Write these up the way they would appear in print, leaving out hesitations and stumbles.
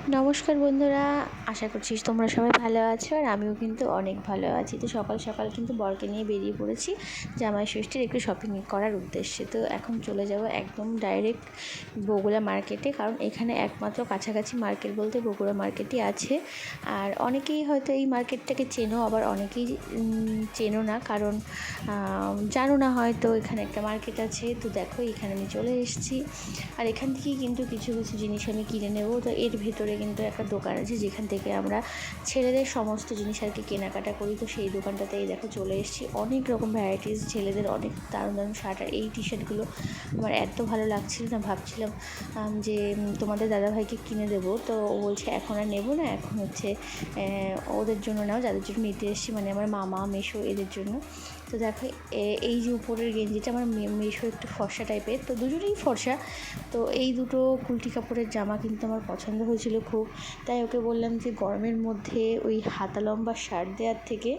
নমস্কার বন্ধুরা, আশা করছি তোমরা সবাই ভালো আছো আর আমিও কিন্তু অনেক ভালো আছি। তো সকাল সকাল কিন্তু বরকে নিয়ে বেরিয়ে পড়েছি জামাই ষষ্ঠীর একটু শপিং করার উদ্দেশ্যে। তো এখন চলে যাব একদম ডাইরেক্ট বগুড়া মার্কেটে, কারণ এখানে একমাত্র কাছাকাছি মার্কেট বলতে বগুড়া মার্কেটই আছে। আর অনেকেই হয়তো এই মার্কেটটাকে চেনো, আবার অনেকেই চেনো না, কারণ জানো না হয়তো এখানে একটা মার্কেট আছে। তো দেখো এখানে আমি চলে এসেছি আর এখান থেকেই কিন্তু কিছু কিছু জিনিস আমি কিনে নেব। তো এর ভেতরে কিন্তু একটা দোকান আছে যেখান থেকে আমরা ছেলেদের সমস্ত জিনিস আর কি কেনাকাটা করি। তো সেই দোকানটাতেই দেখো চলে এসেছি। অনেক রকম ভ্যারাইটিস ছেলেদের অনেক দারুণ দারুণ শার্ট, আর এই টি শার্টগুলো আমার এত ভালো লাগছিল না, ভাবছিলাম যে তোমাদের দাদাভাইকে কিনে দেবো। তো ও বলছে এখন আর নেবো না, এখন হচ্ছে ওদের জন্য নাও, যাদের জন্য নিতে এসেছি, মানে আমার মামা মেশো এদের জন্য। তো দেখো এই যে উপরের গেঞ্জিটা আমার মেশো একটু ফর্সা টাইপের, তো দুজনেই ফর্সা। তো এই দুটো কুলটি কাপড়ের জামা কিন্তু আমার পছন্দ হয়েছিল খুব, তাই ওকে বললাম যে গরমের মধ্যে ওই হাতা লম্বা শার্ট দেওয়ার থেকে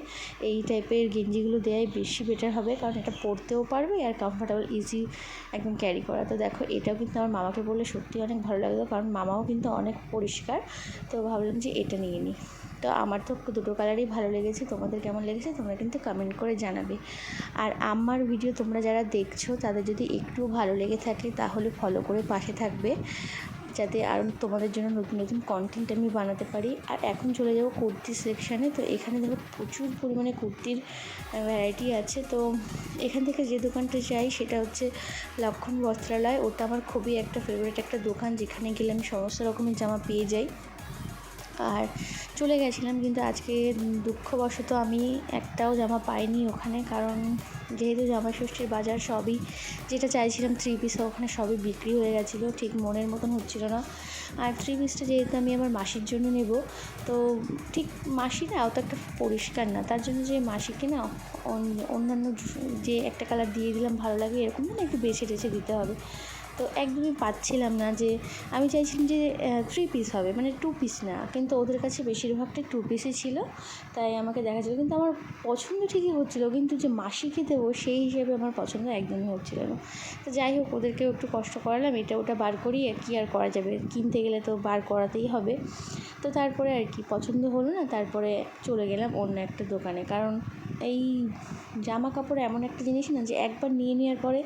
এই টাইপের গেঞ্জিগুলো দেওয়াই বেশি বেটার হবে, কারণ এটা পরতেও পারবে আর কমফর্টেবল ইজি একদম ক্যারি করা। তো দেখো এটাও কিন্তু আমার মামাকে বললে সত্যি অনেক ভালো লাগতো, কারণ মামাও কিন্তু অনেক পরিষ্কার। তো ভাবলাম যে এটা নিয়ে নিই। তো আমার তো দুটো কালারই ভালো লেগেছে, তোমাদের কেমন লেগেছে তোমরা কিন্তু কমেন্ট করে জানাবে। আর আমার ভিডিও তোমরা যারা দেখছো তাদের যদি একটু ভালো লেগে থাকে তাহলে ফলো করে পাশে থাকবে, যাতে আরও তোমাদের জন্য নতুন নতুন কন্টেন্ট আমি বানাতে পারি। আর এখন চলে যাব কুর্তি সেকশানে। তো এখানে দেখো প্রচুর পরিমাণে কুর্তির ভ্যারাইটি আছে। তো এখান থেকে যে দোকানটা যাই সেটা হচ্ছে লক্ষণ বস্ত্রালয়। ওটা আমার খুবই একটা ফেভারিট একটা দোকান, যেখানে গেলে আমি সমস্ত রকমের জামা পেয়ে যাই। আর চলে গেছিলাম, কিন্তু আজকে দুঃখবশত আমি একটাও জামা পাইনি ওখানে, কারণ যেহেতু জামাই ষষ্ঠীর বাজার সবই যেটা চাইছিলাম থ্রি পিস ওখানে সবই বিক্রি হয়ে গেছিলো, ঠিক মনের মতন হচ্ছিলো না। আর থ্রি পিসটা যেহেতু আমি আমার মাসির জন্য নেব, তো ঠিক মাসি না অত একটা পরিষ্কার না, তার জন্য যে মাসিকে না অন্যান্য যে একটা কালার দিয়ে দিলাম ভালো লাগে এরকম না, একটু বেছে টেছে দিতে হবে। তো একদমই পাচ্ছিলাম না, যে আমি চাইছিলাম যে থ্রি পিস হবে, মানে টু পিস না, কিন্তু ওদের কাছে বেশিরভাগটাই টু পিসই ছিল। তাই আমাকে দেখাচ্ছিলো, কিন্তু আমার পছন্দ ঠিকই হচ্ছিলো, কিন্তু যে মাসিকে দেবো সেই হিসেবে আমার পছন্দ একদমই হচ্ছিল না। তো যাই হোক, ওদেরকেও একটু কষ্ট করালাম, এটা ওটা বার করি, কী আর করা যাবে, কিনতে গেলে তো বার করাতেই হবে। তো তারপরে আর কি পছন্দ হলো না, তারপরে চলে গেলাম অন্য একটা দোকানে, কারণ এই জামা কাপড় এমন একটা জিনিস না যে একবার নিয়ে নেওয়ার পরে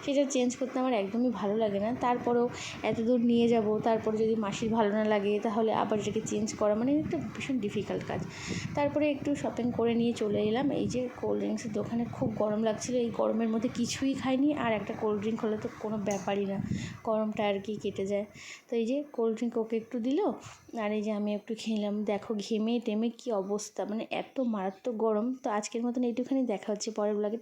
সেটা চেঞ্জ করতে আমার একদমই ভালো লাগে না। তারপরেও এত দূর নিয়ে যাব, তারপরে যদি মাসির ভালো না লাগে তাহলে আবার এটাকে চেঞ্জ করা মানে একটা ভীষণ ডিফিকাল্ট কাজ। তারপরে একটু শপিং করে নিয়ে চলে এলাম এই যে কোল্ড ড্রিঙ্কসের দোকানে। খুব গরম লাগছিলো, এই গরমের মধ্যে কিছুই খাইনি, আর একটা কোল্ড ড্রিঙ্ক হলে তো কোনো ব্যাপারই না, গরমটা আর কি কেটে যায়। তো এই যে কোল্ড ড্রিঙ্ক ওকে একটু দিল, আর এই যে আমি একটু খেলাম। দেখো ঘেমে টেমে কী অবস্থা, মানে এত মারাত্মক গরম। তো আজকের মতন এইটুখানি, দেখা হচ্ছে পরের ব্লগে।